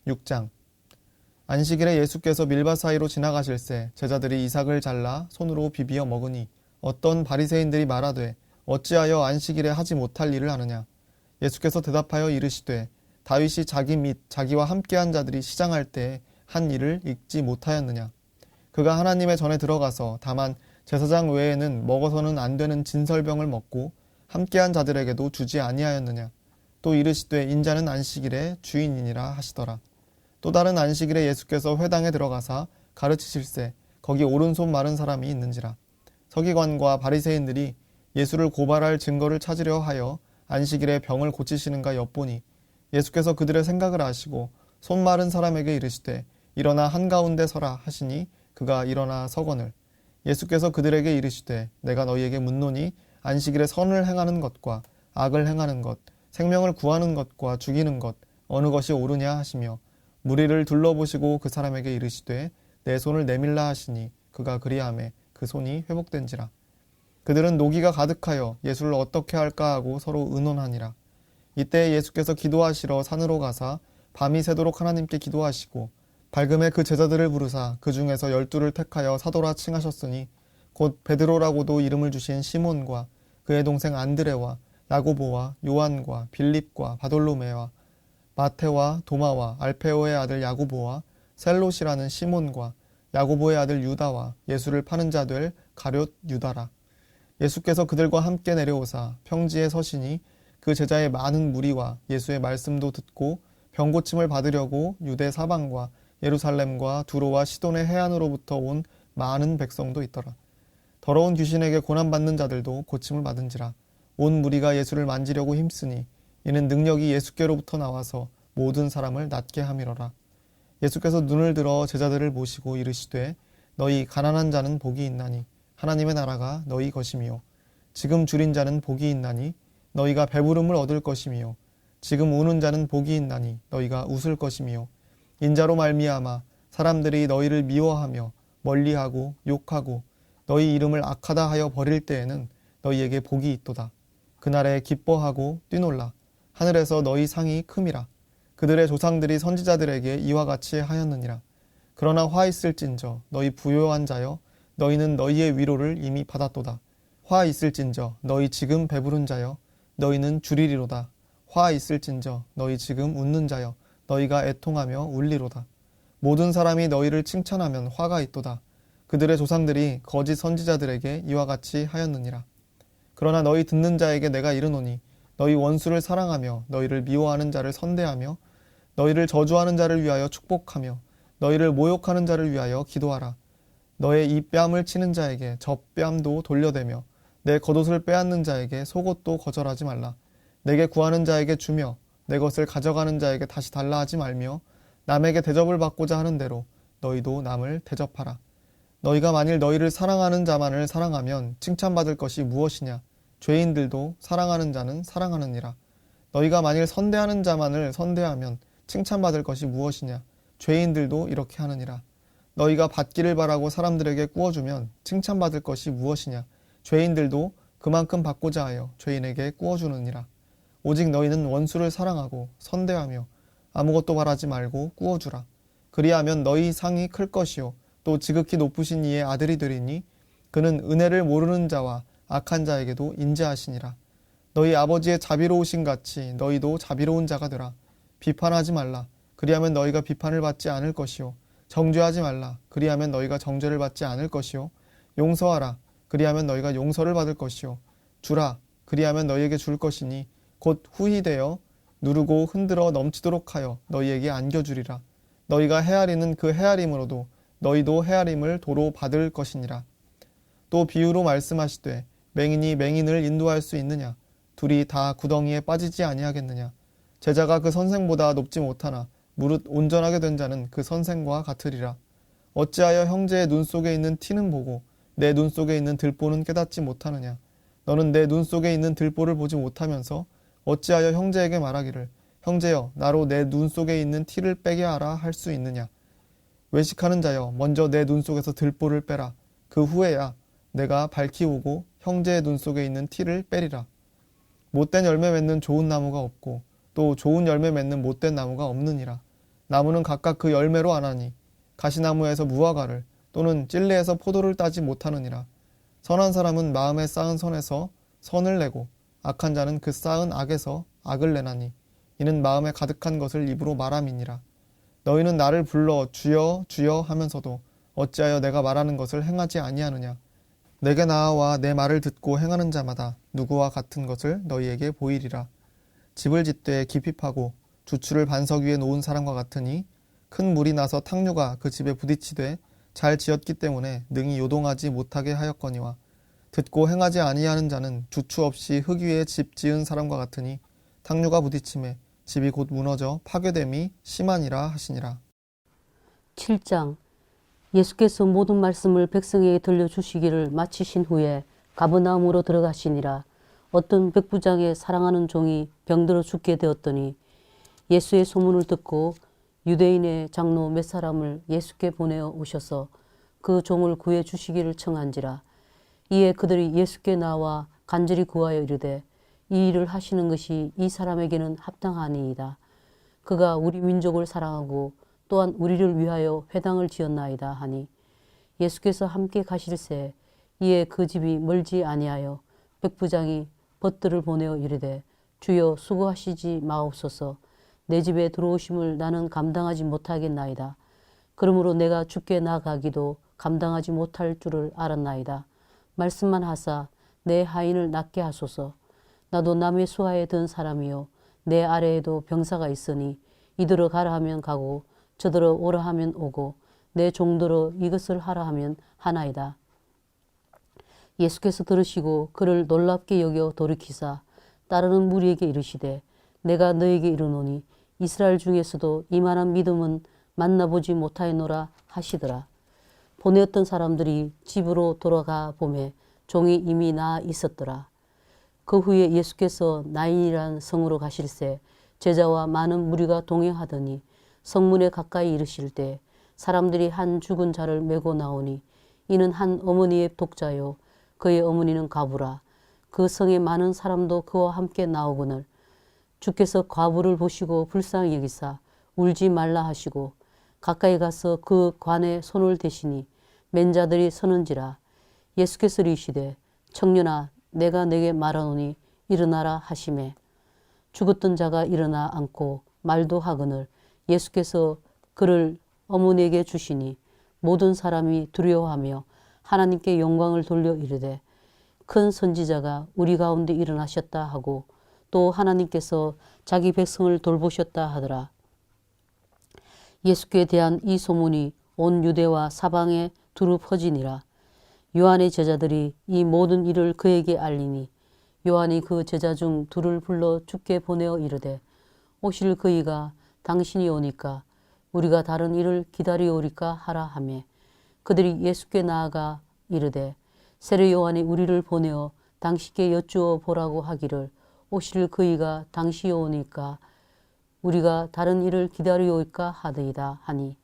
6장. 안식일에 예수께서 밀밭 사이로 지나가실새 제자들이 이삭을 잘라 손으로 비비어 먹으니 어떤 바리새인들이 말하되 어찌하여 안식일에 하지 못할 일을 하느냐. 예수께서 대답하여 이르시되 다윗이 자기 및 자기와 함께한 자들이 시장할 때에 한 일을 읽지 못하였느냐. 그가 하나님의 전에 들어가서 다만 제사장 외에는 먹어서는 안 되는 진설병을 먹고 함께한 자들에게도 주지 아니하였느냐. 또 이르시되 인자는 안식일의 주인이니라 하시더라. 또 다른 안식일에 예수께서 회당에 들어가사 가르치실새 거기 오른손 마른 사람이 있는지라. 서기관과 바리새인들이 예수를 고발할 증거를 찾으려 하여 안식일에 병을 고치시는가 엿보니 예수께서 그들의 생각을 아시고 손 마른 사람에게 이르시되 일어나 한가운데 서라 하시니 그가 일어나 서거늘. 예수께서 그들에게 이르시되 내가 너희에게 묻노니 안식일에 선을 행하는 것과 악을 행하는 것, 생명을 구하는 것과 죽이는 것 어느 것이 옳으냐 하시며 무리를 둘러보시고 그 사람에게 이르시되 내 손을 내밀라 하시니 그가 그리하매 그 손이 회복된지라. 그들은 노기가 가득하여 예수를 어떻게 할까 하고 서로 의논하니라. 이때 예수께서 기도하시러 산으로 가사 밤이 새도록 하나님께 기도하시고 밝음에 그 제자들을 부르사 그 중에서 12를 택하여 사도라 칭하셨으니 곧 베드로라고도 이름을 주신 시몬과 그의 동생 안드레와 야고보와 요한과 빌립과 바돌로메와 마테와 도마와 알페오의 아들 야고보와 셀롯이라는 시몬과 야고보의 아들 유다와 예수를 파는 자 될 가룟 유다라. 예수께서 그들과 함께 내려오사 평지에 서시니 그 제자의 많은 무리와 예수의 말씀도 듣고 병 고침을 받으려고 유대 사방과 예루살렘과 두로와 시돈의 해안으로부터 온 많은 백성도 있더라. 더러운 귀신에게 고난받는 자들도 고침을 받은지라. 온 무리가 예수를 만지려고 힘쓰니 이는 능력이 예수께로부터 나와서 모든 사람을 낫게 함이로라. 예수께서 눈을 들어 제자들을 모시고 이르시되 너희 가난한 자는 복이 있나니 하나님의 나라가 너희 것이미요. 지금 줄인 자는 복이 있나니 너희가 배부름을 얻을 것이미요. 지금 우는 자는 복이 있나니 너희가 웃을 것이미요. 인자로 말미암아 사람들이 너희를 미워하며 멀리하고 욕하고 너희 이름을 악하다 하여 버릴 때에는 너희에게 복이 있도다. 그날에 기뻐하고 뛰놀라. 하늘에서 너희 상이 큼이라. 그들의 조상들이 선지자들에게 이와 같이 하였느니라. 그러나 화 있을진저 너희 부요한 자여 너희는 너희의 위로를 이미 받았도다. 화 있을진저 너희 지금 배부른 자여 너희는 줄이리로다. 화 있을진저 너희 지금 웃는 자여 너희가 애통하며 울리로다. 모든 사람이 너희를 칭찬하면 화가 있도다. 그들의 조상들이 거짓 선지자들에게 이와 같이 하였느니라. 그러나 너희 듣는 자에게 내가 이르노니 너희 원수를 사랑하며 너희를 미워하는 자를 선대하며 너희를 저주하는 자를 위하여 축복하며 너희를 모욕하는 자를 위하여 기도하라. 너의 이 뺨을 치는 자에게 저 뺨도 돌려대며 내 겉옷을 빼앗는 자에게 속옷도 거절하지 말라. 내게 구하는 자에게 주며 내 것을 가져가는 자에게 다시 달라 하지 말며 남에게 대접을 받고자 하는 대로 너희도 남을 대접하라. 너희가 만일 너희를 사랑하는 자만을 사랑하면 칭찬받을 것이 무엇이냐. 죄인들도 사랑하는 자는 사랑하느니라. 너희가 만일 선대하는 자만을 선대하면 칭찬받을 것이 무엇이냐. 죄인들도 이렇게 하느니라. 너희가 받기를 바라고 사람들에게 꾸어주면 칭찬받을 것이 무엇이냐. 죄인들도 그만큼 받고자 하여 죄인에게 꾸어주느니라. 오직 너희는 원수를 사랑하고 선대하며 아무것도 바라지 말고 꾸어주라. 그리하면 너희 상이 클 것이요 또 지극히 높으신 이의 아들이 되리니 그는 은혜를 모르는 자와 악한 자에게도 인자하시니라. 너희 아버지의 자비로우신 같이 너희도 자비로운 자가 되라. 비판하지 말라. 그리하면 너희가 비판을 받지 않을 것이요. 정죄하지 말라. 그리하면 너희가 정죄를 받지 않을 것이요. 용서하라. 그리하면 너희가 용서를 받을 것이요. 주라. 그리하면 너희에게 줄 것이니 곧 후히 되어 누르고 흔들어 넘치도록 하여 너희에게 안겨주리라. 너희가 헤아리는 그 헤아림으로도 너희도 헤아림을 도로 받을 것이니라. 또 비유로 말씀하시되 맹인이 맹인을 인도할 수 있느냐. 둘이 다 구덩이에 빠지지 아니하겠느냐. 제자가 그 선생보다 높지 못하나 무릇 온전하게 된 자는 그 선생과 같으리라. 어찌하여 형제의 눈 속에 있는 티는 보고 내 눈 속에 있는 들보는 깨닫지 못하느냐. 너는 내 눈 속에 있는 들보를 보지 못하면서 어찌하여 형제에게 말하기를 형제여 나로 내 눈 속에 있는 티를 빼게 하라 할 수 있느냐. 외식하는 자여 먼저 내 눈 속에서 들보를 빼라. 그 후에야 내가 밝히 오고 형제의 눈 속에 있는 티를 빼리라. 못된 열매 맺는 좋은 나무가 없고 또 좋은 열매 맺는 못된 나무가 없느니라. 나무는 각각 그 열매로 아나니 가시나무에서 무화과를 또는 찔레에서 포도를 따지 못하느니라. 선한 사람은 마음에 쌓은 선에서 선을 내고 악한 자는 그 쌓은 악에서 악을 내나니 이는 마음에 가득한 것을 입으로 말함이니라. 너희는 나를 불러 주여 주여 하면서도 어찌하여 내가 말하는 것을 행하지 아니하느냐. 내게 나아와 내 말을 듣고 행하는 자마다 누구와 같은 것을 너희에게 보이리라. 집을 짓되 깊이 파고 주추를 반석 위에 놓은 사람과 같으니 큰 물이 나서 탕류가 그 집에 부딪히되 잘 지었기 때문에 능히 요동하지 못하게 하였거니와 듣고 행하지 아니하는 자는 주추 없이 흙 위에 집 지은 사람과 같으니 탕류가 부딪힘에 집이 곧 무너져 파괴됨이 심하니라 하시니라. 7장. 예수께서 모든 말씀을 백성에게 들려주시기를 마치신 후에 가버나움으로 들어가시니라. 어떤 백부장의 사랑하는 종이 병들어 죽게 되었더니 예수의 소문을 듣고 유대인의 장로 몇 사람을 예수께 보내어 오셔서 그 종을 구해 주시기를 청한지라. 이에 그들이 예수께 나와 간절히 구하여 이르되 이 일을 하시는 것이 이 사람에게는 합당하니이다. 그가 우리 민족을 사랑하고 또한 우리를 위하여 회당을 지었나이다 하니 예수께서 함께 가실새 이에 그 집이 멀지 아니하여 백부장이 벗들을 보내어 이르되 주여 수고하시지 마옵소서. 내 집에 들어오심을 나는 감당하지 못하겠나이다. 그러므로 내가 주께 나가기도 감당하지 못할 줄을 알았나이다. 말씀만 하사 내 하인을 낫게 하소서. 나도 남의 수하에 든 사람이요 내 아래에도 병사가 있으니 이들어 가라 하면 가고 저들어 오라 하면 오고 내 종들어 이것을 하라 하면 하나이다. 예수께서 들으시고 그를 놀랍게 여겨 돌이키사 따르는 무리에게 이르시되 내가 너에게 이르노니 이스라엘 중에서도 이만한 믿음은 만나보지 못하였노라 하시더라. 보내었던 사람들이 집으로 돌아가 보매 종이 이미 나아 있었더라. 그 후에 예수께서 나인이란 성으로 가실새 제자와 많은 무리가 동행하더니 성문에 가까이 이르실 때 사람들이 한 죽은 자를 메고 나오니 이는 한 어머니의 독자요 그의 어머니는 과부라. 그 성에 많은 사람도 그와 함께 나오거늘 주께서 과부를 보시고 불쌍히 여기사 울지 말라 하시고 가까이 가서 그 관에 손을 대시니 맨 자들이 서는지라. 예수께서 이르시되 청년아 내가 내게 말하노니 일어나라 하시매 죽었던 자가 일어나 앉고 말도 하거늘 예수께서 그를 어머니에게 주시니 모든 사람이 두려워하며 하나님께 영광을 돌려 이르되 큰 선지자가 우리 가운데 일어나셨다 하고 또 하나님께서 자기 백성을 돌보셨다 하더라. 예수께 대한 이 소문이 온 유대와 사방에 두루 퍼지니라. 요한의 제자들이 이 모든 일을 그에게 알리니 요한이 그 제자 중 둘을 불러 주께 보내어 이르되 오실 그이가 당신이 오니까 우리가 다른 일을 기다리오리까 하라 하매 그들이 예수께 나아가 이르되 세례 요한이 우리를 보내어 당신께 여쭈어 보라고 하기를 오실 그이가 당시 오니까 우리가 다른 일을 기다리오리까 하더이다 하니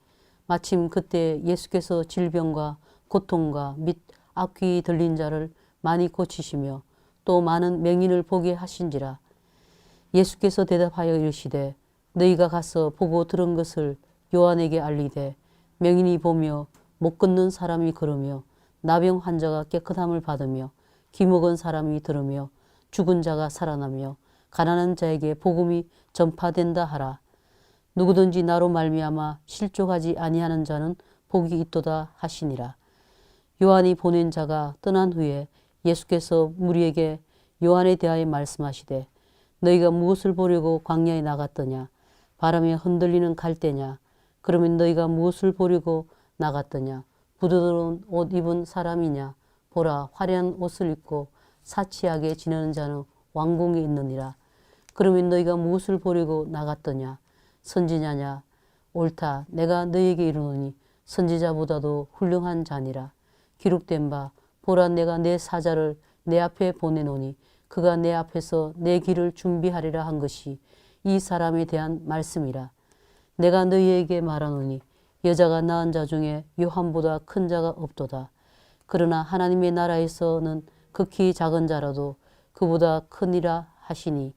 마침 그때 예수께서 질병과 고통과 및 악귀 들린 자를 많이 고치시며 또 많은 맹인을 보게 하신지라. 예수께서 대답하여 이르시되 너희가 가서 보고 들은 것을 요한에게 알리되 명인이 보며 못 걷는 사람이 걸으며 나병 환자가 깨끗함을 받으며 기먹은 사람이 들으며 죽은 자가 살아나며 가난한 자에게 복음이 전파된다 하라. 누구든지 나로 말미암아 실족하지 아니하는 자는 복이 있도다 하시니라. 요한이 보낸 자가 떠난 후에 예수께서 무리에게 요한에 대하여 말씀하시되 너희가 무엇을 보려고 광야에 나갔더냐? 바람에 흔들리는 갈대냐? 그러면 너희가 무엇을 보려고 나갔더냐? 부드러운 옷 입은 사람이냐? 보라, 화려한 옷을 입고 사치하게 지내는 자는 왕궁에 있느니라. 그러면 너희가 무엇을 보려고 나갔더냐? 선지자냐? 옳다. 내가 너희에게 이르노니 선지자보다도 훌륭한 자니라. 기록된 바 보라 내가 내 사자를 내 앞에 보내노니 그가 내 앞에서 내 길을 준비하리라 한 것이 이 사람에 대한 말씀이라. 내가 너희에게 말하노니 여자가 낳은 자 중에 요한보다 큰 자가 없도다. 그러나 하나님의 나라에서는 극히 작은 자라도 그보다 크니라 하시니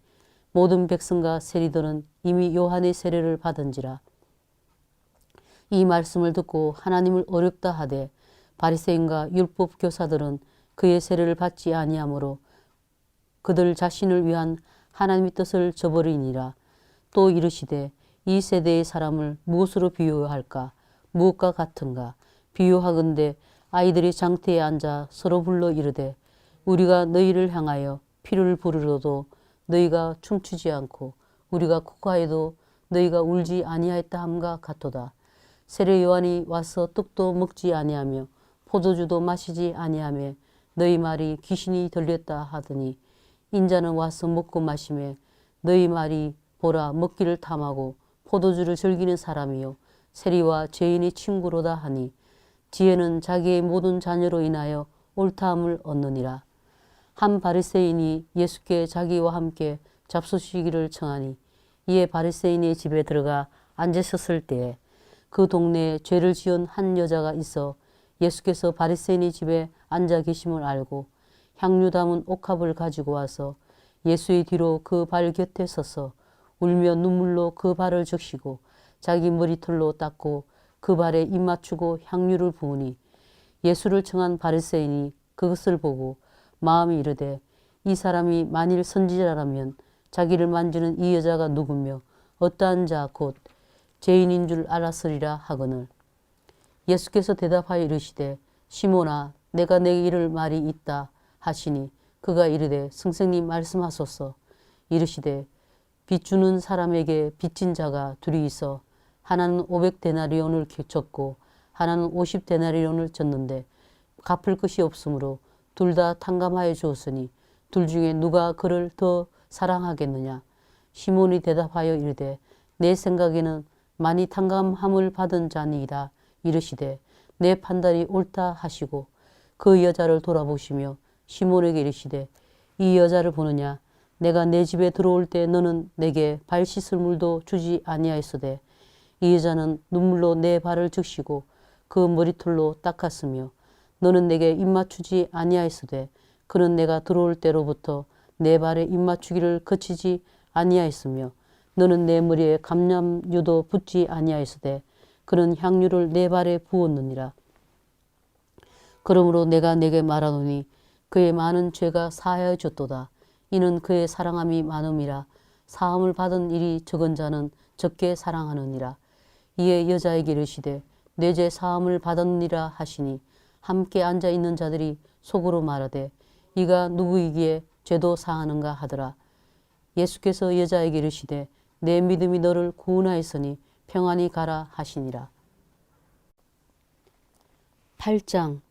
모든 백성과 세리들은 이미 요한의 세례를 받은지라. 이 말씀을 듣고 하나님을 어렵다 하되 바리새인과 율법 교사들은 그의 세례를 받지 아니하므로 그들 자신을 위한 하나님의 뜻을 저버리니라. 또 이르시되 이 세대의 사람을 무엇으로 비유할까? 무엇과 같은가? 비유하건대 아이들이 장태에 앉아 서로 불러 이르되 우리가 너희를 향하여 피를 부르러도 너희가 춤추지 않고 우리가 국화에도 너희가 울지 아니하였다 함과 같도다. 세례 요한이 와서 떡도 먹지 아니하며 포도주도 마시지 아니하며 너희 말이 귀신이 들렸다 하더니 인자는 와서 먹고 마시며 너희 말이 보라 먹기를 탐하고 포도주를 즐기는 사람이요 세리와 죄인의 친구로다 하니 지혜는 자기의 모든 자녀로 인하여 옳다함을 얻느니라. 한 바리새인이 예수께 자기와 함께 잡수시기를 청하니 이에 바리새인의 집에 들어가 앉으셨을 때에 그 동네에 죄를 지은 한 여자가 있어 예수께서 바리새인의 집에 앉아 계심을 알고 향유 담은 옥합을 가지고 와서 예수의 뒤로 그 발 곁에 서서 울며 눈물로 그 발을 적시고 자기 머리털로 닦고 그 발에 입 맞추고 향유를 부으니 예수를 청한 바리새인이 그것을 보고 마음이 이르되 이 사람이 만일 선지자라면 자기를 만지는 이 여자가 누구며 어떠한 자 곧 죄인인 줄 알았으리라 하거늘 예수께서 대답하여 이르시되 시몬아 내가 내게 이를 말이 있다 하시니 그가 이르되 선생님 말씀하소서. 이르시되 빚 주는 사람에게 빚진 자가 둘이 있어 하나는 500데나리온을 줬고 하나는 50데나리온을 줬는데 갚을 것이 없으므로 둘 다 탕감하여 주었으니 둘 중에 누가 그를 더 사랑하겠느냐. 시몬이 대답하여 이르되 내 생각에는 많이 탕감함을 받은 자니이다. 이르시되 내 판단이 옳다 하시고 그 여자를 돌아보시며 시몬에게 이르시되 이 여자를 보느냐. 내가 내 집에 들어올 때 너는 내게 발 씻을 물도 주지 아니하였으되 이 여자는 눈물로 내 발을 적시고 그 머리털로 닦았으며 너는 내게 입 맞추지 아니하였으되 그는 내가 들어올 때로부터 내 발에 입 맞추기를 거치지 아니하였으며 너는 내 머리에 감람유도 붓지 아니하였으되 그는 향유를 내 발에 부었느니라. 그러므로 내가 내게 말하노니 그의 많은 죄가 사하여 줬도다. 이는 그의 사랑함이 많음이라. 사함을 받은 일이 적은 자는 적게 사랑하느니라. 이에 여자에게 이르시되 내 죄 사함을 받았느니라 하시니 함께 앉아 있는 자들이 속으로 말하되 이가 누구이기에 죄도 사하는가 하더라. 예수께서 여자에게 이르시되 내 믿음이 너를 구원하였으니 평안히 가라 하시니라. 8장.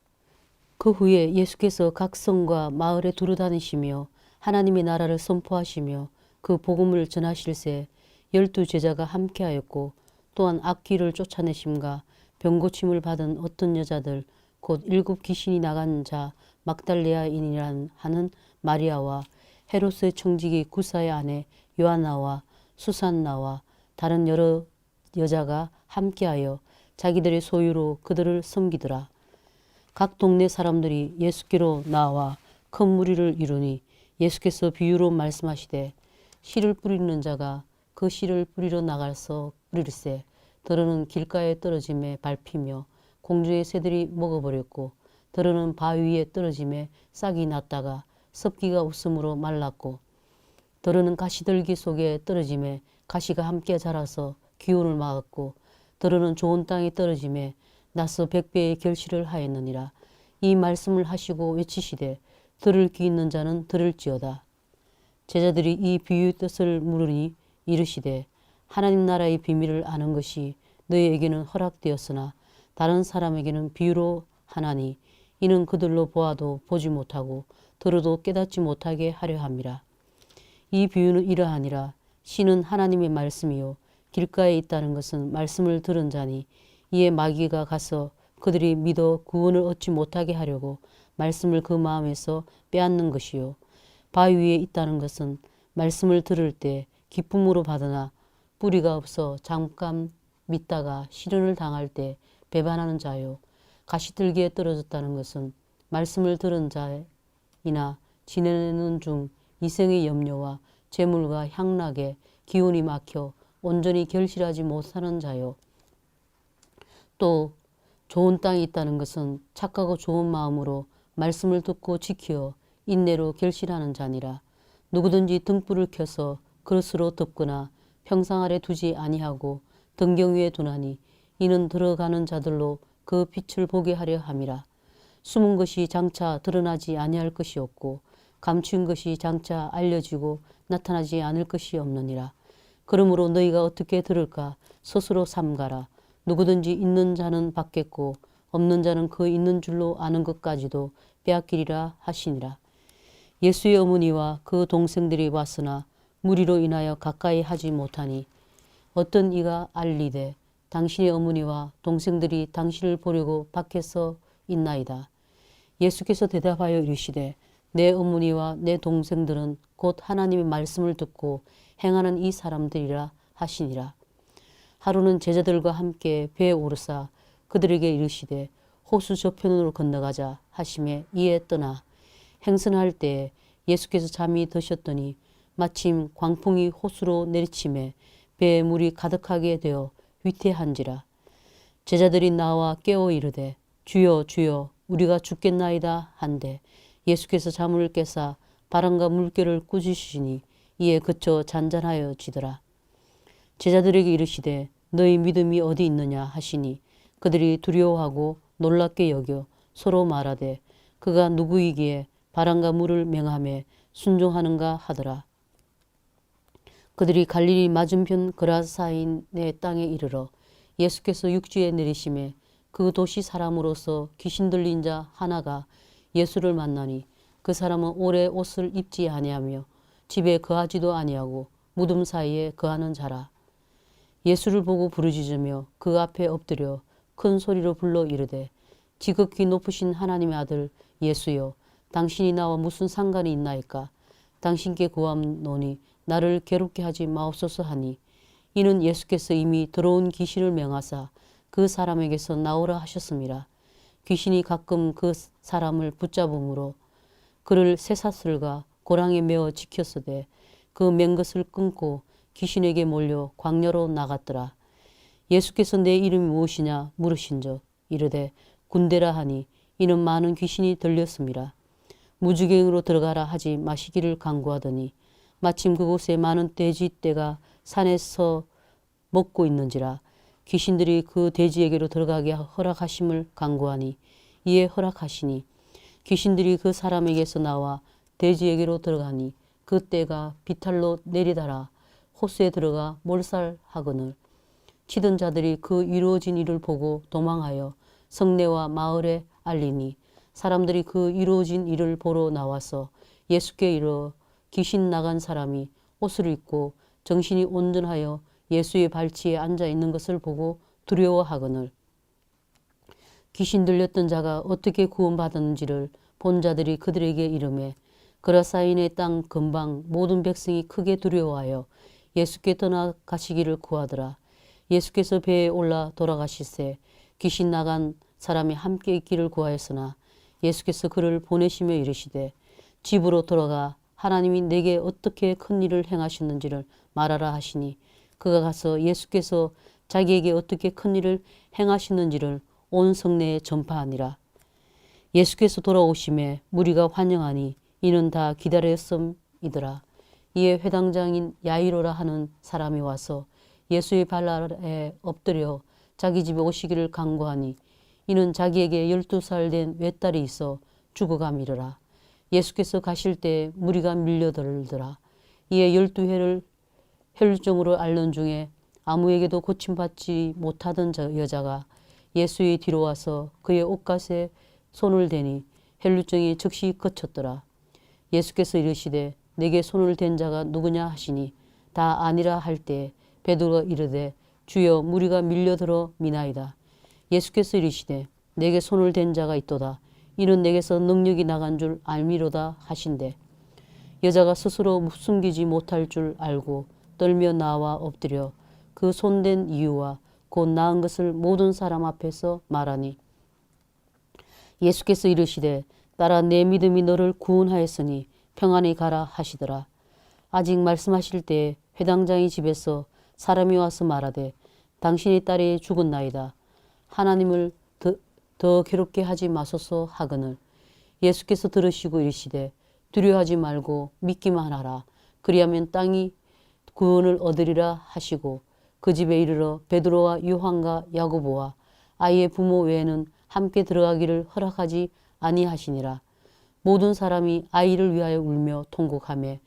그 후에 예수께서 각 성과 마을에 두루다니시며 하나님의 나라를 선포하시며 그 복음을 전하실새 12 제자가 함께하였고 또한 악귀를 쫓아내심과 병고침을 받은 어떤 여자들 곧 7 귀신이 나간 자 막달레아인이란 하는 마리아와 헤롯의 청지기 구사의 아내 요한나와 수산나와 다른 여러 여자가 함께하여 자기들의 소유로 그들을 섬기더라. 각 동네 사람들이 예수께로 나와 큰 무리를 이루니 예수께서 비유로 말씀하시되 씨를 뿌리는 자가 그 씨를 뿌리러 나가서 뿌릴새 더러는 길가에 떨어짐에 밟히며 공중의 새들이 먹어버렸고 더러는 바위 위에 떨어짐에 싹이 났다가 습기가 없으므로 말랐고 더러는 가시들기 속에 떨어짐에 가시가 함께 자라서 기운을 막았고 더러는 좋은 땅에 떨어짐에 나서 100배의 결실을 하였느니라. 이 말씀을 하시고 외치시되 들을 귀 있는 자는 들을지어다. 제자들이 이 비유의 뜻을 물으니 이르시되 하나님 나라의 비밀을 아는 것이 너희에게는 허락되었으나 다른 사람에게는 비유로 하나니 이는 그들로 보아도 보지 못하고 들어도 깨닫지 못하게 하려 함이라. 이 비유는 이러하니라. 씨는 하나님의 말씀이요 길가에 있다는 것은 말씀을 들은 자니 이에 마귀가 가서 그들이 믿어 구원을 얻지 못하게 하려고 말씀을 그 마음에서 빼앗는 것이요 바위 위에 있다는 것은 말씀을 들을 때 기쁨으로 받으나 뿌리가 없어 잠깐 믿다가 시련을 당할 때 배반하는 자요 가시들기에 떨어졌다는 것은 말씀을 들은 자이나 지내는 중 이생의 염려와 재물과 향락에 기운이 막혀 온전히 결실하지 못하는 자요 또 좋은 땅이 있다는 것은 착하고 좋은 마음으로 말씀을 듣고 지키어 인내로 결실하는 자니라. 누구든지 등불을 켜서 그릇으로 덮거나 평상 아래 두지 아니하고 등경 위에 두나니 이는 들어가는 자들로 그 빛을 보게 하려 함이라. 숨은 것이 장차 드러나지 아니할 것이 없고 감추인 것이 장차 알려지고 나타나지 않을 것이 없느니라. 그러므로 너희가 어떻게 들을까 스스로 삼가라. 누구든지 있는 자는 받겠고 없는 자는 그 있는 줄로 아는 것까지도 빼앗기리라 하시니라. 예수의 어머니와 그 동생들이 왔으나 무리로 인하여 가까이 하지 못하니 어떤 이가 알리되 당신의 어머니와 동생들이 당신을 보려고 밖에서 있나이다. 예수께서 대답하여 이르시되 내 어머니와 내 동생들은 곧 하나님의 말씀을 듣고 행하는 이 사람들이라 하시니라. 하루는 제자들과 함께 배에 오르사 그들에게 이르시되 호수 저편으로 건너가자 하시매 이에 떠나 행선할 때에 예수께서 잠이 드셨더니 마침 광풍이 호수로 내리침에 배에 물이 가득하게 되어 위태한지라. 제자들이 나와 깨어 이르되 주여 주여 우리가 죽겠나이다 한데 예수께서 잠을 깨사 바람과 물결을 꾸짖으시니 이에 그쳐 잔잔하여 지더라. 제자들에게 이르시되 너희 믿음이 어디 있느냐 하시니 그들이 두려워하고 놀랍게 여겨 서로 말하되 그가 누구이기에 바람과 물을 맹함에 순종하는가 하더라. 그들이 갈릴리 맞은편 그라사인의 땅에 이르러 예수께서 육지에 내리심에 그 도시 사람으로서 귀신 들린 자 하나가 예수를 만나니 그 사람은 오래 옷을 입지 아니하며 집에 거하지도 아니하고 무덤 사이에 거하는 자라. 예수를 보고 부르짖으며 그 앞에 엎드려 큰 소리로 불러 이르되 지극히 높으신 하나님의 아들 예수여 당신이 나와 무슨 상관이 있나이까. 당신께 구함노니 나를 괴롭게 하지 마옵소서 하니 이는 예수께서 이미 들어온 귀신을 명하사 그 사람에게서 나오라 하셨습니다. 귀신이 가끔 그 사람을 붙잡음으로 그를 쇠사슬과 고랑에 메어 지켰으되 그 맨 것을 끊고 귀신에게 몰려 광야로 나갔더라. 예수께서 내 이름이 무엇이냐 물으신즉 이르되 군대라 하니 이는 많은 귀신이 들렸습니다. 무주갱으로 들어가라 하지 마시기를 간구하더니 마침 그곳에 많은 돼지떼가 산에서 먹고 있는지라. 귀신들이 그 돼지에게로 들어가게 허락하심을 간구하니 이에 허락하시니 귀신들이 그 사람에게서 나와 돼지에게로 들어가니 그 떼가 비탈로 내리달아 호수에 들어가 몰살하거늘 치던 자들이 그 이루어진 일을 보고 도망하여 성내와 마을에 알리니 사람들이 그 이루어진 일을 보러 나와서 예수께 이르러 귀신 나간 사람이 옷을 입고 정신이 온전하여 예수의 발치에 앉아 있는 것을 보고 두려워하거늘 귀신 들렸던 자가 어떻게 구원받았는지를 본 자들이 그들에게 이르매 그라사인의 땅 근방 모든 백성이 크게 두려워하여 예수께 떠나가시기를 구하더라. 예수께서 배에 올라 돌아가시세 귀신 나간 사람이 함께 있기를 구하였으나 예수께서 그를 보내시며 이르시되 집으로 돌아가 하나님이 내게 어떻게 큰 일을 행하셨는지를 말하라 하시니 그가 가서 예수께서 자기에게 어떻게 큰 일을 행하셨는지를 온 성내에 전파하니라. 예수께서 돌아오심에 무리가 환영하니 이는 다 기다렸음이더라. 이에 회당장인 야이로라 하는 사람이 와서 예수의 발 아래 엎드려 자기 집에 오시기를 간구하니 이는 자기에게 12살 된 외딸이 있어 죽어가미르라. 예수께서 가실 때 무리가 밀려들더라. 이에 12회를 혈루증으로 앓는 중에 아무에게도 고침받지 못하던 여자가 예수의 뒤로 와서 그의 옷갓에 손을 대니 혈루증이 즉시 그쳤더라. 예수께서 이르시되 내게 손을 댄 자가 누구냐 하시니 다 아니라 할 때 베드로가 이르되 주여 무리가 밀려들어 미나이다. 예수께서 이르시되 내게 손을 댄 자가 있도다. 이는 내게서 능력이 나간 줄 알미로다 하신대. 여자가 스스로 숨기지 못할 줄 알고 떨며 나와 엎드려 그 손댄 이유와 곧 나은 것을 모든 사람 앞에서 말하니 예수께서 이르시되 따라 내 믿음이 너를 구원하였으니 평안히 가라 하시더라. 아직 말씀하실 때에 회당장의 집에서 사람이 와서 말하되 당신의 딸이 죽었나이다. 하나님을 더 괴롭게 하지 마소서 하거늘 예수께서 들으시고 이르시되 두려워하지 말고 믿기만 하라. 그리하면 땅이 구원을 얻으리라 하시고 그 집에 이르러 베드로와 요한과 야고보와 아이의 부모 외에는 함께 들어가기를 허락하지 아니하시니라. 모든 사람이 아이를 위하여 울며 통곡하며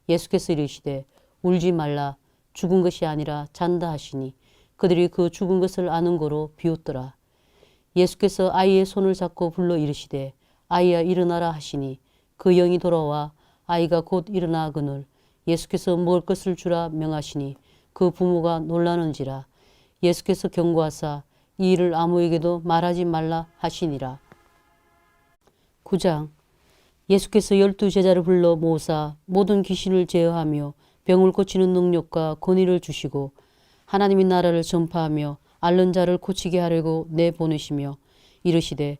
예수께서 이르시되 울지 말라. 죽은 것이 아니라 잔다 하시니 그들이 그 죽은 것을 아는 거로 비웃더라. 예수께서 아이의 손을 잡고 불러 이르시되 아이야 일어나라 하시니 그 영이 돌아와 아이가 곧 일어나거늘 예수께서 먹을 것을 주라 명하시니 그 부모가 놀라는지라. 예수께서 경고하사 이 일을 아무에게도 말하지 말라 하시니라. 9장. 예수께서 12제자를 불러 모으사 모든 귀신을 제어하며 병을 고치는 능력과 권위를 주시고 하나님의 나라를 전파하며 앓는 자를 고치게 하려고 내보내시며 이르시되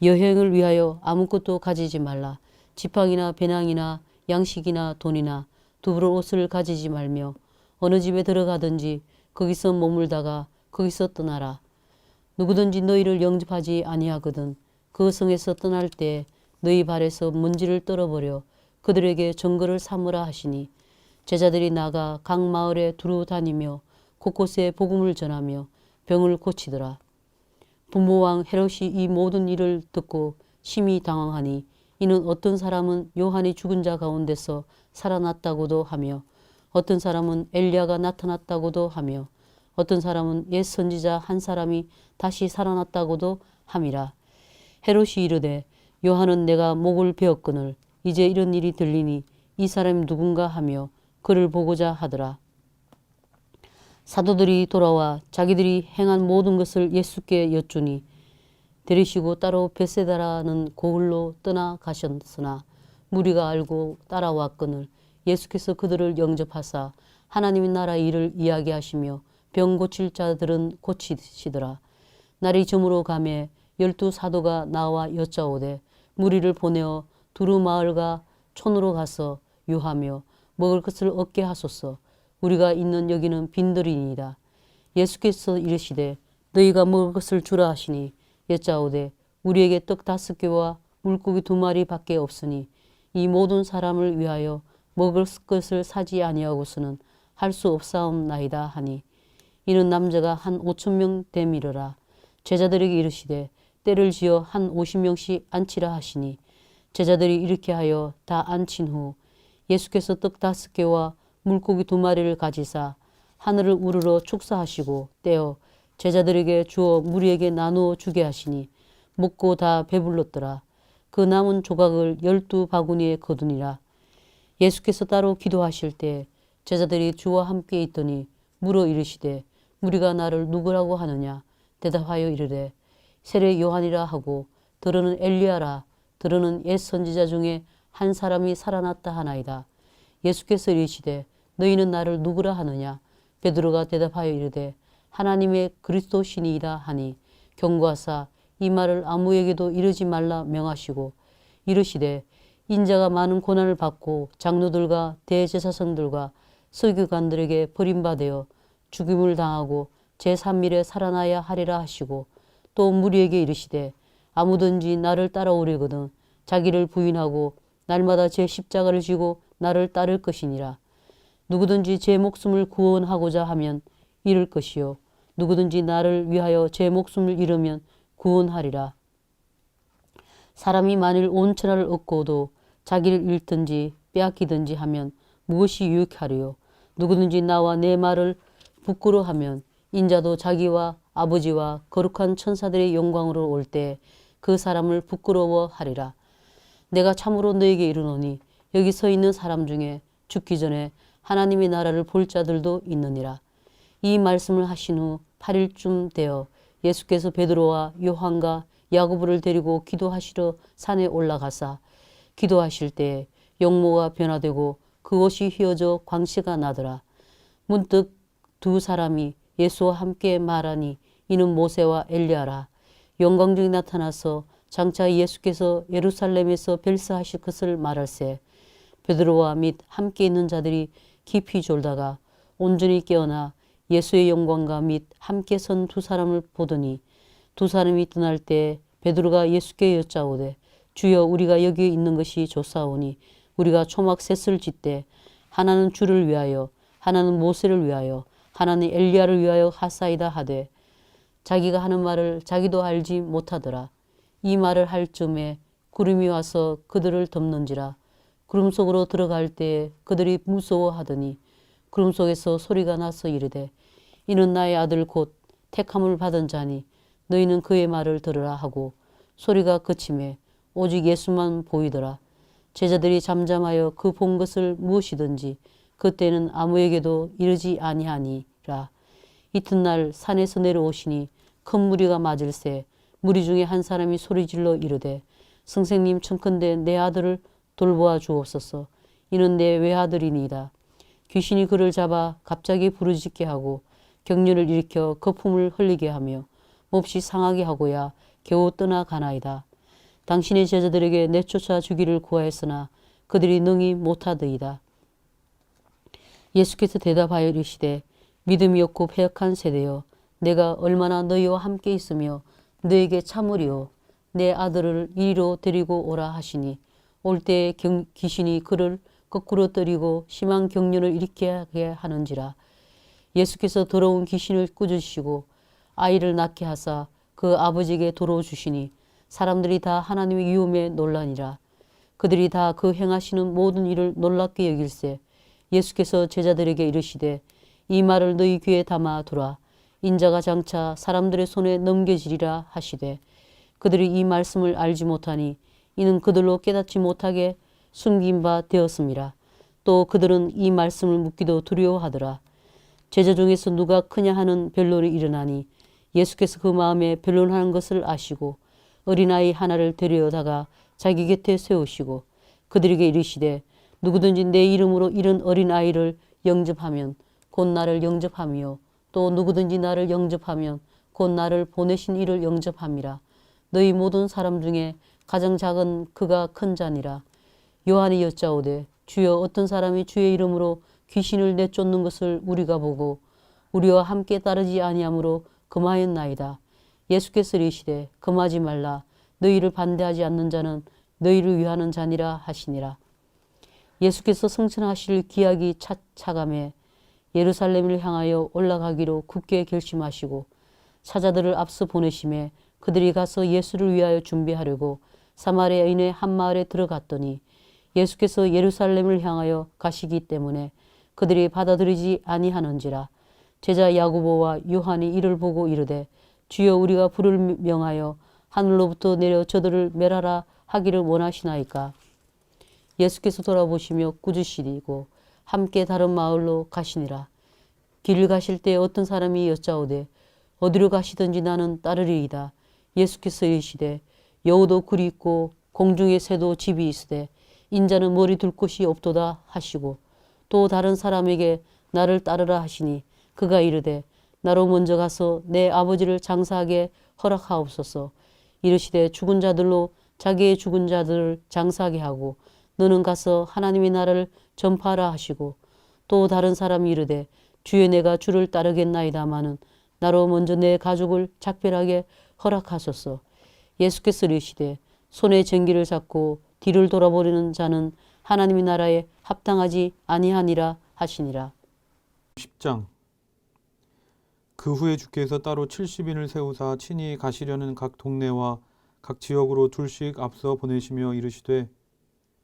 여행을 위하여 아무것도 가지지 말라. 지팡이나 배낭이나 양식이나 돈이나 두부를 옷을 가지지 말며 어느 집에 들어가든지 거기서 머물다가 거기서 떠나라. 누구든지 너희를 영접하지 아니하거든 그 성에서 떠날 때 너희 발에서 먼지를 떨어버려 그들에게 증거를 삼으라 하시니 제자들이 나가 각 마을에 두루 다니며 곳곳에 복음을 전하며 병을 고치더라. 분모왕 헤롯이 이 모든 일을 듣고 심히 당황하니 이는 어떤 사람은 요한이 죽은 자 가운데서 살아났다고도 하며 어떤 사람은 엘리야가 나타났다고도 하며 어떤 사람은 옛 선지자 한 사람이 다시 살아났다고도 함이라. 헤롯이 이르되 요한은 내가 목을 베었거늘 이제 이런 일이 들리니 이 사람이 누군가 하며 그를 보고자 하더라. 사도들이 돌아와 자기들이 행한 모든 것을 예수께 여쭈니 데리시고 따로 벳세다라는 고을로 떠나가셨으나 무리가 알고 따라왔거늘 예수께서 그들을 영접하사 하나님의 나라 일을 이야기하시며 병 고칠 자들은 고치시더라. 날이 저물어 가매 12 사도가 나와 여짜오되 무리를 보내어 두루 마을과 촌으로 가서 유하며 먹을 것을 얻게 하소서. 우리가 있는 여기는 빈들이니이다. 예수께서 이르시되 너희가 먹을 것을 주라 하시니 여짜오되 우리에게 떡 5개와 물고기 2마리 밖에 없으니 이 모든 사람을 위하여 먹을 것을 사지 아니하고서는 할 수 없사옵나이다 하니 이는 남자가 한 5,000명 되미르라. 제자들에게 이르시되 때를 지어 한 50명씩 앉히라 하시니 제자들이 이렇게 하여 다 앉힌 후 예수께서 떡 5개와 물고기 2마리를 가지사 하늘을 우러러 축사하시고 떼어 제자들에게 주어 무리에게 나누어 주게 하시니 먹고 다 배불렀더라. 그 남은 조각을 12바구니에 거두니라. 예수께서 따로 기도하실 때 제자들이 주와 함께 있더니 물어 이르시되 무리가 나를 누구라고 하느냐. 대답하여 이르되 세례 요한이라 하고 더러는 엘리야라. 더러는 옛 선지자 중에 한 사람이 살아났다 하나이다. 예수께서 이르시되 너희는 나를 누구라 하느냐. 베드로가 대답하여 이르되 하나님의 그리스도시니이다 하니 경고하사 이 말을 아무에게도 이르지 말라 명하시고 이르시되 인자가 많은 고난을 받고 장로들과 대제사장들과 서기관들에게 버림받아 죽임을 당하고 제3일에 살아나야 하리라 하시고 또 무리에게 이르시되 아무든지 나를 따라오려거든 자기를 부인하고 날마다 제 십자가를 지고 나를 따를 것이니라. 누구든지 제 목숨을 구원하고자 하면 잃을 것이요 누구든지 나를 위하여 제 목숨을 잃으면 구원하리라. 사람이 만일 온 천하를 얻고도 자기를 잃든지 빼앗기든지 하면 무엇이 유익하리요. 누구든지 나와 내 말을 부끄러워하면 인자도 자기와 아버지와 거룩한 천사들의 영광으로 올 때 그 사람을 부끄러워하리라. 내가 참으로 너에게 이르노니 여기 서 있는 사람 중에 죽기 전에 하나님의 나라를 볼 자들도 있느니라. 이 말씀을 하신 후 8일쯤 되어 예수께서 베드로와 요한과 야고보를 데리고 기도하시러 산에 올라가사 기도하실 때에 용모가 변화되고 그 옷이 휘어져 광채가 나더라. 문득 2 사람이 예수와 함께 말하니 이는 모세와 엘리야라. 영광중에 나타나서 장차 예수께서 예루살렘에서 별세하실 것을 말할세 베드로와 및 함께 있는 자들이 깊이 졸다가 온전히 깨어나 예수의 영광과 및 함께 선 2 사람을 보더니 두 사람이 떠날 때 베드로가 예수께 여짜오되 주여 우리가 여기 있는 것이 좋사오니 우리가 초막 셋을 짓되 하나는 주를 위하여 하나는 모세를 위하여 하나는 엘리야를 위하여 하사이다 하되 자기가 하는 말을 자기도 알지 못하더라. 이 말을 할 즈음에 구름이 와서 그들을 덮는지라. 구름 속으로 들어갈 때에 그들이 무서워하더니 구름 속에서 소리가 나서 이르되 이는 나의 아들 곧 택함을 받은 자니 너희는 그의 말을 들으라 하고 소리가 그침에 오직 예수만 보이더라. 제자들이 잠잠하여 그 본 것을 무엇이든지 그때는 아무에게도 이르지 아니하니라. 이튿날 산에서 내려오시니 큰 무리가 맞을새 무리 중에 한 사람이 소리질러 이르되 선생님 청컨대 내 아들을 돌보아 주옵소서. 이는 내 외아들이니이다. 귀신이 그를 잡아 갑자기 부르짖게 하고 격렬을 일으켜 거품을 흘리게 하며 몹시 상하게 하고야 겨우 떠나가나이다. 당신의 제자들에게 내쫓아 주기를 구하였으나 그들이 능히 못하더이다. 예수께서 대답하여 이르시되 믿음이 없고 패역한 세대여 내가 얼마나 너희와 함께 있으며 너에게 참으리요. 내 아들을 이리로 데리고 오라 하시니 올 때에 귀신이 그를 거꾸로 때리고 심한 격렬을 일으키게 하는지라. 예수께서 더러운 귀신을 꾸짖으시고 아이를 낳게 하사 그 아버지에게 도로 주시니 사람들이 다 하나님의 위엄에 놀라니라. 그들이 다 그 행하시는 모든 일을 놀랍게 여길세 예수께서 제자들에게 이르시되 이 말을 너희 귀에 담아 두라. 인자가 장차 사람들의 손에 넘겨지리라 하시되 그들이 이 말씀을 알지 못하니 이는 그들로 깨닫지 못하게 숨긴 바 되었음이라. 또 그들은 이 말씀을 묻기도 두려워하더라. 제자 중에서 누가 크냐 하는 변론이 일어나니 예수께서 그 마음에 변론하는 것을 아시고 어린아이 하나를 데려다가 자기 곁에 세우시고 그들에게 이르시되 누구든지 내 이름으로 이런 어린아이를 영접하면 곧 나를 영접하며 또 누구든지 나를 영접하면 곧 나를 보내신 이를 영접함이라. 너희 모든 사람 중에 가장 작은 그가 큰 자니라. 요한이 여짜오되 주여 어떤 사람이 주의 이름으로 귀신을 내쫓는 것을 우리가 보고 우리와 함께 따르지 아니하므로 금하였나이다. 예수께서 이르시되 금하지 말라. 너희를 반대하지 않는 자는 너희를 위하는 자니라 하시니라. 예수께서 성천하실 기약이 차감해 예루살렘을 향하여 올라가기로 굳게 결심하시고 사자들을 앞서 보내심에 그들이 가서 예수를 위하여 준비하려고 사마리아인의 한 마을에 들어갔더니 예수께서 예루살렘을 향하여 가시기 때문에 그들이 받아들이지 아니하는지라. 제자 야고보와 요한이 이를 보고 이르되 주여 우리가 불을 명하여 하늘로부터 내려 저들을 멸하라 하기를 원하시나이까. 예수께서 돌아보시며 꾸짖으시고 함께 다른 마을로 가시니라. 길을 가실 때 어떤 사람이 여짜오되 어디로 가시든지 나는 따르리이다. 예수께서 이르시되 여우도 굴이 있고 공중의 새도 집이 있으되 인자는 머리 둘 곳이 없도다 하시고 또 다른 사람에게 나를 따르라 하시니 그가 이르되 나로 먼저 가서 내 아버지를 장사하게 허락하옵소서. 이르시되 죽은 자들로 자기의 죽은 자들을 장사하게 하고 너는 가서 하나님의 나라를 전파하라 하시고 또 다른 사람이 이르되 주여 내가 주를 따르겠나이다마는 나로 먼저 내 가족을 작별하게 허락하소서. 예수께서 이르시되 손에 전기를 잡고 뒤를 돌아보려는 자는 하나님의 나라에 합당하지 아니하니라 하시니라. 10장. 그 후에 주께서 따로 70인을 세우사 친히 가시려는 각 동네와 각 지역으로 둘씩 앞서 보내시며 이르시되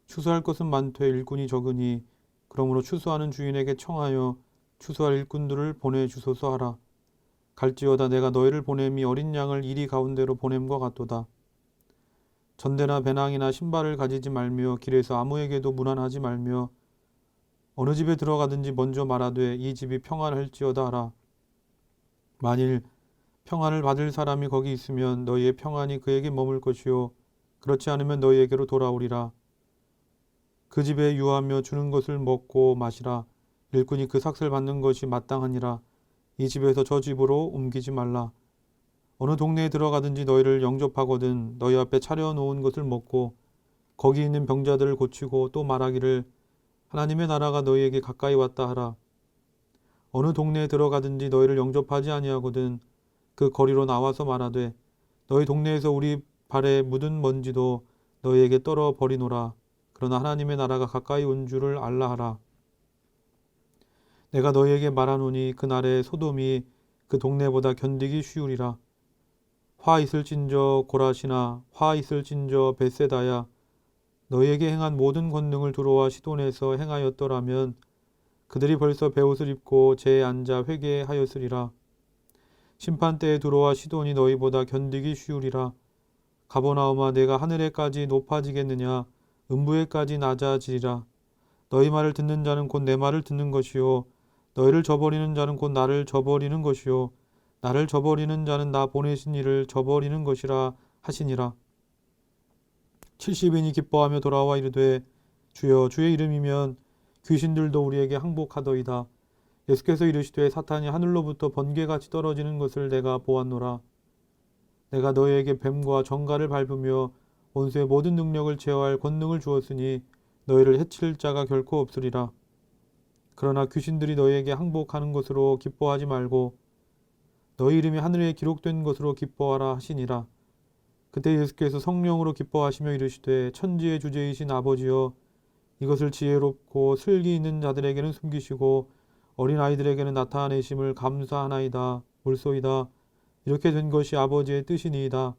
추수할 것은 많되 일꾼이 적으니 그러므로 추수하는 주인에게 청하여 추수할 일꾼들을 보내주소서 하라. 갈지어다 내가 너희를 보냄이 어린 양을 이리 가운데로 보냄과 같도다. 전대나 배낭이나 신발을 가지지 말며 길에서 아무에게도 문안하지 말며 어느 집에 들어가든지 먼저 말하되 이 집이 평안할지어다 하라. 만일 평안을 받을 사람이 거기 있으면 너희의 평안이 그에게 머물 것이요 그렇지 않으면 너희에게로 돌아오리라. 그 집에 유하며 주는 것을 먹고 마시라. 일꾼이 그 삭을 받는 것이 마땅하니라. 이 집에서 저 집으로 옮기지 말라. 어느 동네에 들어가든지 너희를 영접하거든 너희 앞에 차려놓은 것을 먹고 거기 있는 병자들을 고치고 또 말하기를 하나님의 나라가 너희에게 가까이 왔다 하라. 어느 동네에 들어가든지 너희를 영접하지 아니하거든 그 거리로 나와서 말하되 너희 동네에서 우리 발에 묻은 먼지도 너희에게 떨어 버리노라. 그러나 하나님의 나라가 가까이 온 줄을 알라 하라. 내가 너희에게 말하노니 그날에 소돔이 그 동네보다 견디기 쉬우리라. 화 있을진저 고라시나 화 있을진저 벳세다야. 너희에게 행한 모든 권능을 두로와 시돈에서 행하였더라면 그들이 벌써 베옷을 입고 제에 앉아 회개하였으리라. 심판때에 두로와 시돈이 너희보다 견디기 쉬우리라. 가버나움아 내가 하늘에까지 높아지겠느냐 음부에까지 낮아지리라. 너희 말을 듣는 자는 곧 내 말을 듣는 것이요 너희를 저버리는 자는 곧 나를 저버리는 것이요 나를 저버리는 자는 나 보내신 이를 저버리는 것이라 하시니라. 70인이 기뻐하며 돌아와 이르되 주여 주의 이름이면 귀신들도 우리에게 항복하더이다. 예수께서 이르시되 사탄이 하늘로부터 번개같이 떨어지는 것을 내가 보았노라. 내가 너희에게 뱀과 정갈을 밟으며 원수의 모든 능력을 제어할 권능을 주었으니 너희를 해칠 자가 결코 없으리라. 그러나 귀신들이 너희에게 항복하는 것으로 기뻐하지 말고 너희 이름이 하늘에 기록된 것으로 기뻐하라 하시니라. 그때 예수께서 성령으로 기뻐하시며 이르시되 천지의 주제이신 아버지여 이것을 지혜롭고 슬기 있는 자들에게는 숨기시고 어린 아이들에게는 나타내심을 감사하나이다. 옳소이다. 이렇게 된 것이 아버지의 뜻이니이다.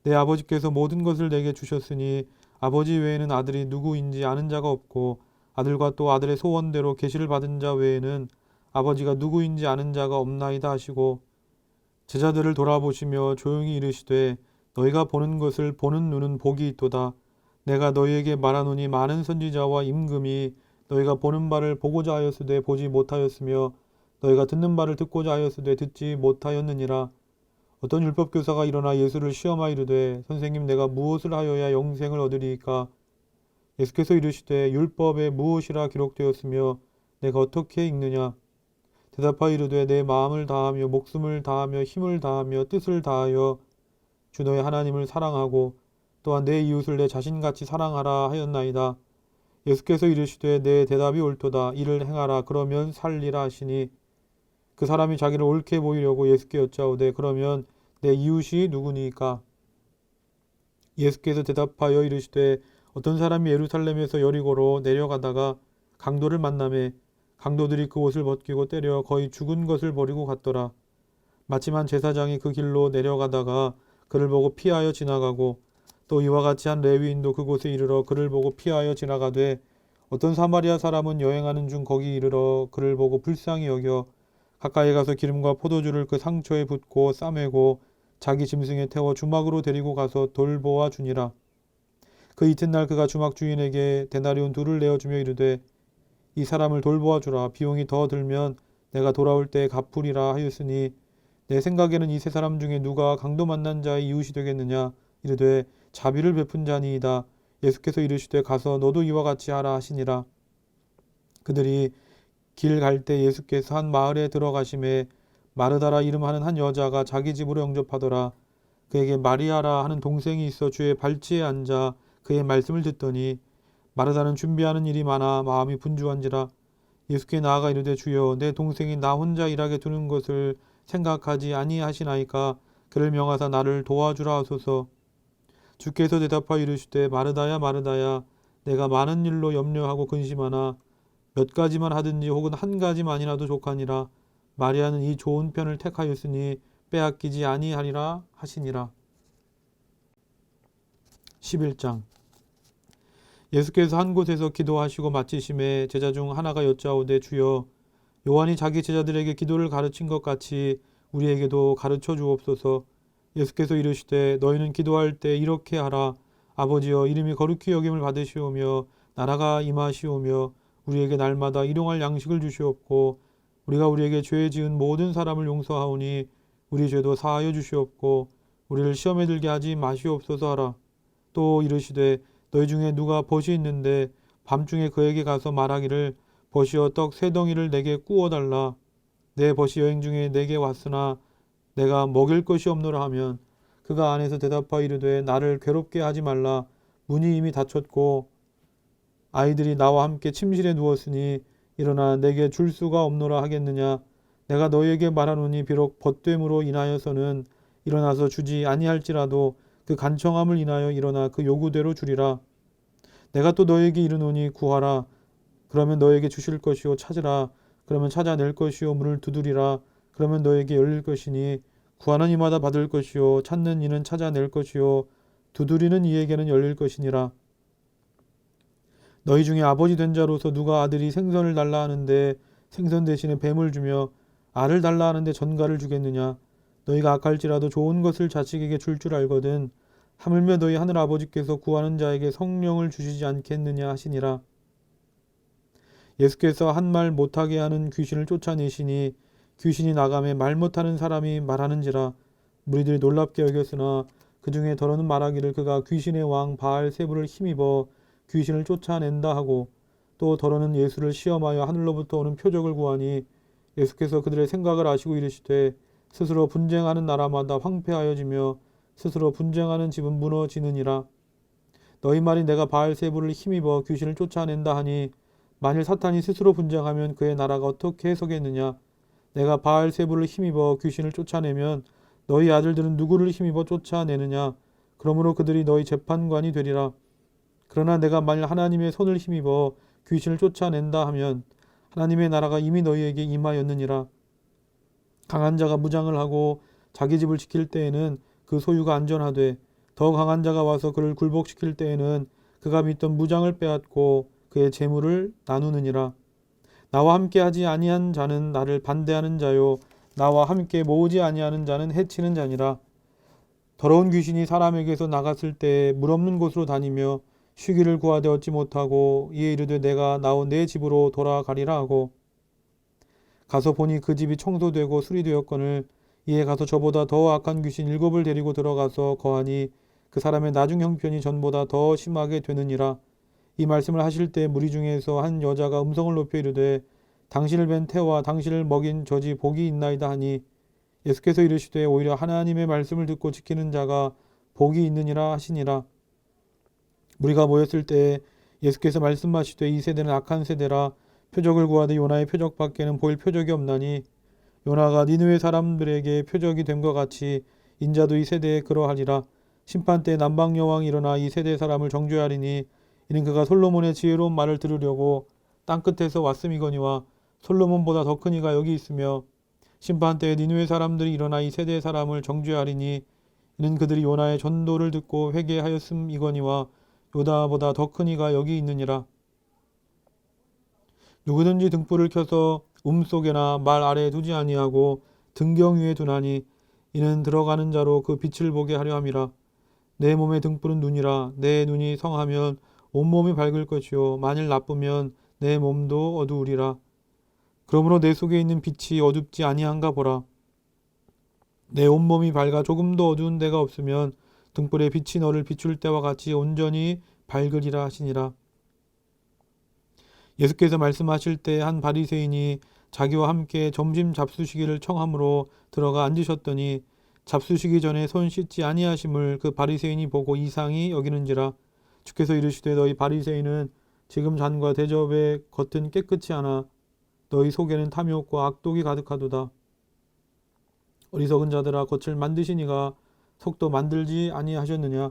내 아버지께서 모든 것을 내게 주셨으니 아버지 외에는 아들이 누구인지 아는 자가 없고 아들과 또 아들의 소원대로 계시를 받은 자 외에는 아버지가 누구인지 아는 자가 없나이다 하시고 제자들을 돌아보시며 조용히 이르시되 너희가 보는 것을 보는 눈은 복이 있도다. 내가 너희에게 말하노니 많은 선지자와 임금이 너희가 보는 바를 보고자 하였으되 보지 못하였으며 너희가 듣는 바를 듣고자 하였으되 듣지 못하였느니라. 어떤 율법교사가 일어나 예수를 시험하여 이르되 선생님 내가 무엇을 하여야 영생을 얻으리이까? 예수께서 이르시되 율법에 무엇이라 기록되었으며 내가 어떻게 읽느냐? 대답하여 이르되 내 마음을 다하며 목숨을 다하며 힘을 다하며 뜻을 다하여 주 너의 하나님을 사랑하고 또한 내 이웃을 내 자신같이 사랑하라 하였나이다. 예수께서 이르시되 내 대답이 옳도다. 이를 행하라. 그러면 살리라 하시니 그 사람이 자기를 옳게 보이려고 예수께 여짜오되 그러면 내 이웃이 누구니까? 예수께서 대답하여 이르시되 어떤 사람이 예루살렘에서 여리고로 내려가다가 강도를 만나매 강도들이 그 옷을 벗기고 때려 거의 죽은 것을 버리고 갔더라. 마침 한 제사장이 그 길로 내려가다가 그를 보고 피하여 지나가고 또 이와 같이 한 레위인도 그곳에 이르러 그를 보고 피하여 지나가되 어떤 사마리아 사람은 여행하는 중 거기 이르러 그를 보고 불쌍히 여겨 가까이 가서 기름과 포도주를 그 상처에 붓고 싸매고 자기 짐승에 태워 주막으로 데리고 가서 돌보아 주니라. 그 이튿날 그가 주막 주인에게 데나리온 2를 내어주며 이르되 이 사람을 돌보아 주라. 비용이 더 들면 내가 돌아올 때에 갚으리라 하였으니 내 생각에는 이 세 사람 중에 누가 강도 만난 자의 이웃이 되겠느냐? 이르되 자비를 베푼 자니이다. 예수께서 이르시되 가서 너도 이와 같이 하라 하시니라. 그들이 길 갈 때 예수께서 한 마을에 들어가심에 마르다라 이름하는 한 여자가 자기 집으로 영접하더라. 그에게 마리아라 하는 동생이 있어 주의 발치에 앉아 그의 말씀을 듣더니 마르다는 준비하는 일이 많아 마음이 분주한지라. 예수께 나아가 이르되 주여 내 동생이 나 혼자 일하게 두는 것을 생각하지 아니하시나이까? 그를 명하사 나를 도와주라 하소서. 주께서 대답하여 이르시되 마르다야 마르다야 내가 많은 일로 염려하고 근심하나 몇 가지만 하든지 혹은 한 가지만이라도 족하니라. 마리아는 이 좋은 편을 택하였으니 빼앗기지 아니하리라 하시니라. 11장. 예수께서 한 곳에서 기도하시고 마치심에 제자 중 하나가 여짜오되 주여 요한이 자기 제자들에게 기도를 가르친 것 같이 우리에게도 가르쳐 주옵소서. 예수께서 이르시되 너희는 기도할 때 이렇게 하라. 아버지여 이름이 거룩히 여김을 받으시오며 나라가 임하시오며 우리에게 날마다 일용할 양식을 주시옵고 우리가 우리에게 죄 지은 모든 사람을 용서하오니 우리 죄도 사하여 주시옵고 우리를 시험에 들게 하지 마시옵소서 하라. 또 이르시되 너희 중에 누가 벗이 있는데 밤중에 그에게 가서 말하기를 벗이여 떡 3덩이를 내게 구워달라. 내 벗이 여행 중에 내게 왔으나 내가 먹일 것이 없노라 하면 그가 안에서 대답하여 이르되 나를 괴롭게 하지 말라. 문이 이미 닫혔고 아이들이 나와 함께 침실에 누웠으니 일어나 내게 줄 수가 없노라 하겠느냐. 내가 너희에게 말하노니 비록 벗됨으로 인하여서는 일어나서 주지 아니할지라도 그 간청함을 인하여 일어나 그 요구대로 주리라. 내가 또 너에게 이르노니 구하라. 그러면 너에게 주실 것이요 찾으라. 그러면 찾아낼 것이요 문을 두드리라. 그러면 너에게 열릴 것이니 구하는 이마다 받을 것이요 찾는 이는 찾아낼 것이요 두드리는 이에게는 열릴 것이니라. 너희 중에 아버지 된 자로서 누가 아들이 생선을 달라 하는데 생선 대신에 뱀을 주며 알을 달라 하는데 전갈을 주겠느냐. 너희가 악할지라도 좋은 것을 자식에게 줄 줄 알거든 하물며 너희 하늘 아버지께서 구하는 자에게 성령을 주시지 않겠느냐 하시니라. 예수께서 한 말 못하게 하는 귀신을 쫓아내시니 귀신이 나가매 말 못하는 사람이 말하는지라. 무리들이 놀랍게 여겼으나 그 중에 더러는 말하기를 그가 귀신의 왕 바알세불을 힘입어 귀신을 쫓아낸다 하고, 또 더러는 예수를 시험하여 하늘로부터 오는 표적을 구하니 예수께서 그들의 생각을 아시고 이르시되 스스로 분쟁하는 나라마다 황폐하여지며 스스로 분쟁하는 집은 무너지느니라. 너희 말이 내가 바알세불을 힘입어 귀신을 쫓아낸다 하니 만일 사탄이 스스로 분쟁하면 그의 나라가 어떻게 서겠느냐. 내가 바알세불을 힘입어 귀신을 쫓아내면 너희 아들들은 누구를 힘입어 쫓아내느냐. 그러므로 그들이 너희 재판관이 되리라. 그러나 내가 만일 하나님의 손을 힘입어 귀신을 쫓아낸다 하면 하나님의 나라가 이미 너희에게 임하였느니라. 강한 자가 무장을 하고 자기 집을 지킬 때에는 그 소유가 안전하되 더 강한 자가 와서 그를 굴복시킬 때에는 그가 믿던 무장을 빼앗고 그의 재물을 나누느니라. 나와 함께 하지 아니한 자는 나를 반대하는 자요 나와 함께 모으지 아니하는 자는 해치는 자니라. 더러운 귀신이 사람에게서 나갔을 때에 물 없는 곳으로 다니며 쉬기를 구하되 얻지 못하고 이에 이르되 내가 나온 내 집으로 돌아가리라 하고, 가서 보니 그 집이 청소되고 수리되었거늘 이에 가서 저보다 더 악한 귀신 7을 데리고 들어가서 거하니 그 사람의 나중 형편이 전보다 더 심하게 되느니라. 이 말씀을 하실 때 무리 중에서 한 여자가 음성을 높여 이르되 당신을 뵌 태와 당신을 먹인 저지 복이 있나이다 하니, 예수께서 이르시되 오히려 하나님의 말씀을 듣고 지키는 자가 복이 있느니라 하시니라. 무리가 모였을 때에 예수께서 말씀하시되 이 세대는 악한 세대라. 표적을 구하되 요나의 표적밖에는 보일 표적이 없나니 요나가 니느웨 사람들에게 표적이 됨과 같이 인자도 이 세대에 그러하리라. 심판 때 남방 여왕이 일어나 이 세대 사람을 정죄하리니 이는 그가 솔로몬의 지혜로운 말을 들으려고 땅끝에서 왔음이거니와 솔로몬보다 더 큰 이가 여기 있으며, 심판 때에 니느웨 사람들이 일어나 이 세대 사람을 정죄하리니 이는 그들이 요나의 전도를 듣고 회개하였음이거니와 요나보다 더 큰 이가 여기 있느니라. 누구든지 등불을 켜서 속에나 말 아래에 두지 아니하고 등경 위에 두나니 이는 들어가는 자로 그 빛을 보게 하려 함이라. 내 몸의 등불은 눈이라. 내 눈이 성하면 온몸이 밝을 것이요 만일 나쁘면 내 몸도 어두우리라. 그러므로 내 속에 있는 빛이 어둡지 아니한가 보라. 내 온몸이 밝아 조금도 어두운 데가 없으면 등불의 빛이 너를 비출 때와 같이 온전히 밝으리라 하시니라. 예수께서 말씀하실 때 한 바리새인이 자기와 함께 점심 잡수시기를 청함으로 들어가 앉으셨더니 잡수시기 전에 손 씻지 아니하심을 그 바리새인이 보고 이상히 여기는지라. 주께서 이르시되 너희 바리새인은 지금 잔과 대접의 겉은 깨끗이 하나 너희 속에는 탐욕과 악독이 가득하도다. 어리석은 자들아, 겉을 만드신 이가 속도 만들지 아니하셨느냐.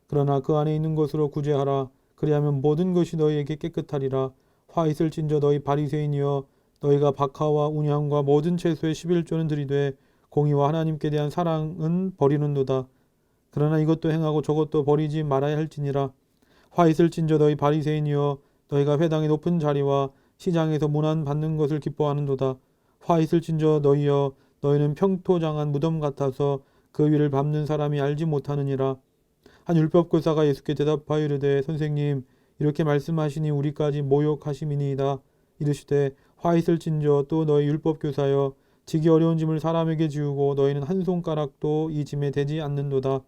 그러나 그 안에 있는 것으로 구제하라. 그리하면 모든 것이 너희에게 깨끗하리라. 화 있을진저 너희 바리새인이여, 너희가 박하와 운향과 모든 채소의 11조는 들이되 공의와 하나님께 대한 사랑은 버리는도다. 그러나 이것도 행하고 저것도 버리지 말아야 할지니라. 화 있을진저 너희 바리새인이여, 너희가 회당의 높은 자리와 시장에서 문안 받는 것을 기뻐하는도다. 화 있을진저 너희여, 너희는 평토장한 무덤 같아서 그 위를 밟는 사람이 알지 못하느니라. 한 율법교사가 예수께 대답하여 이르되 선생님, 이렇게 말씀하시니 우리까지 모욕하심이니이다. 이르시되 화 있을진저 또 너희 율법교사여, 지기 어려운 짐을 사람에게 지우고 너희는 한 손가락도 이 짐에 대지 않는도다.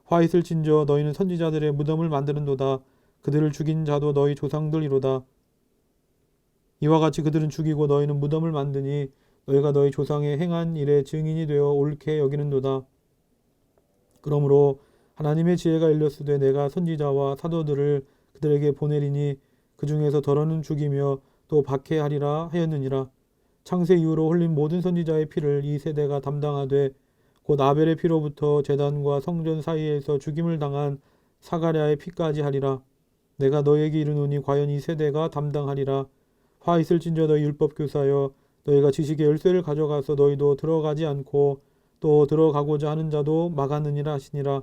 화 있을진저 너희는 선지자들의 무덤을 만드는도다. 그들을 죽인 자도 너희 조상들이로다. 이와 같이 그들은 죽이고 너희는 무덤을 만드니 너희가 너희 조상의 행한 일의 증인이 되어 옳게 여기는도다. 그러므로 하나님의 지혜가 일렀으되 내가 선지자와 사도들을 그들에게 보내리니 그 중에서 더러는 죽이며 또 박해하리라 하였느니라. 창세 이후로 흘린 모든 선지자의 피를 이 세대가 담당하되 곧 아벨의 피로부터 제단과 성전 사이에서 죽임을 당한 사가랴의 피까지 하리라. 내가 너에게 이르노니 과연 이 세대가 담당하리라. 화 있을진저 너희 율법 교사여, 너희가 지식의 열쇠를 가져가서 너희도 들어가지 않고 또 들어가고자 하는 자도 막았느니라 하시니라.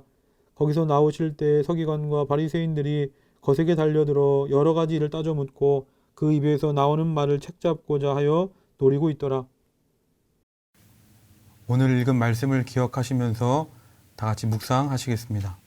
거기서 나오실 때 서기관과 바리새인들이 거세게 달려들어 여러 가지 일을 따져 묻고 그 입에서 나오는 말을 책잡고자 하여 노리고 있더라. 오늘 읽은 말씀을 기억하시면서 다 같이 묵상하시겠습니다.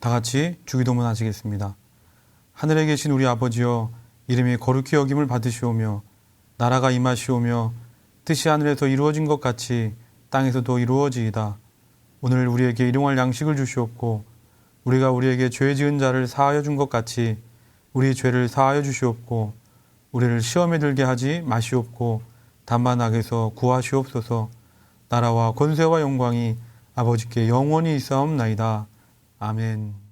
다 같이 주기도문 하시겠습니다. 하늘에 계신 우리 아버지여, 이름이 거룩히 여김을 받으시오며 나라가 임하시오며 뜻이 하늘에서 이루어진 것 같이 땅에서도 이루어지이다. 오늘 우리에게 일용할 양식을 주시옵고 우리가 우리에게 죄 지은 자를 사하여 준 것 같이 우리 죄를 사하여 주시옵고 우리를 시험에 들게 하지 마시옵고 다만 악에서 구하시옵소서. 나라와 권세와 영광이 아버지께 영원히 있사옵나이다. 아멘.